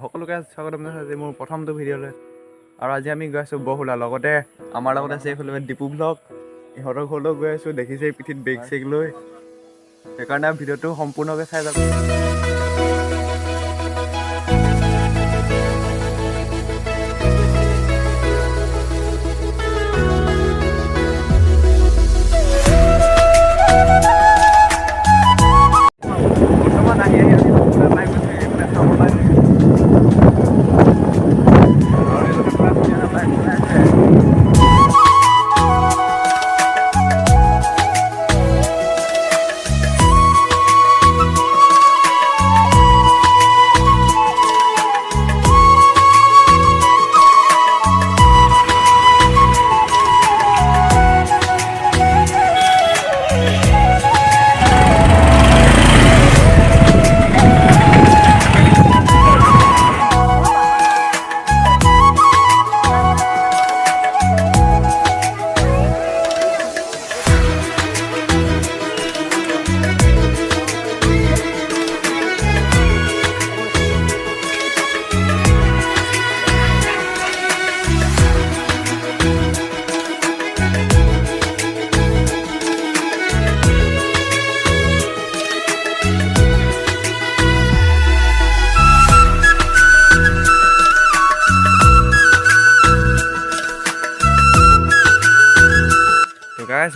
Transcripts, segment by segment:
সকলোকে স্বাগতম জনাইছোঁ আজি মোৰ প্ৰথমটো ভিডিঅ'লৈ। আৰু আজি আমি গৈ আছোঁ বহুলা, লগতে আমাৰ লগত আছে এইফালে ডিপু ব্লগ। ইহঁতৰ ঘৰলৈও গৈ আছোঁ, দেখিছে পিঠিত বেগ চেগ লৈ। সেইকাৰণে ভিডিঅ'টো সম্পূৰ্ণকৈ চাই যাব। বৰ্তমান আহি আমি পাই গৈছোঁ এইফালে চাব লাগে।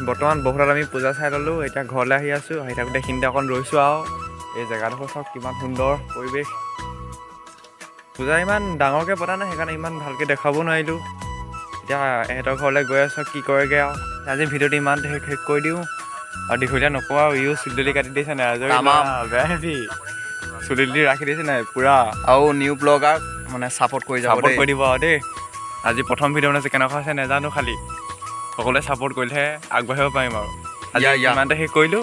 বৰ্তমান বহুতাত আমি পূজা চাই ল'লোঁ, এতিয়া ঘৰলৈ আহি আছোঁ। আহি থাকোঁতে এইখিনিতে অকণ ৰৈছোঁ আৰু এই জেগাডোখৰ চাওক কিমান সুন্দৰ পৰিৱেশ। পূজা ইমান ডাঙৰকৈ পতা নাই, সেইকাৰণে ইমান ভালকৈ দেখাব নোৱাৰিলোঁ। এতিয়া এহেঁতৰ ঘৰলৈ গৈ আছোঁ, কি কৰেগৈ আৰু। আজি ভিডিঅ'টো ইমান শেষ কৰি দিওঁ আৰু দীঘলীয়া নকওঁ আৰু। ইও চুলি কাটি দিছে নাই, আজৰি বেয়া হেভি চুলি ৰাখি দিছে নাই পুৰা। আৰু নিউ ব্লগাৰ মানে ছাপোৰ্ট কৰি দিব আৰু দেই। আজি প্ৰথম ভিডিঅ' বনাইছোঁ, কেনেকুৱা হৈছে নাজানো, খালি সকলোৱে ছাপোৰ্ট কৰিলেহে আগবাঢ়িব পাৰিম আৰু। আজি ইমানতে শেষ কৰিলোঁ।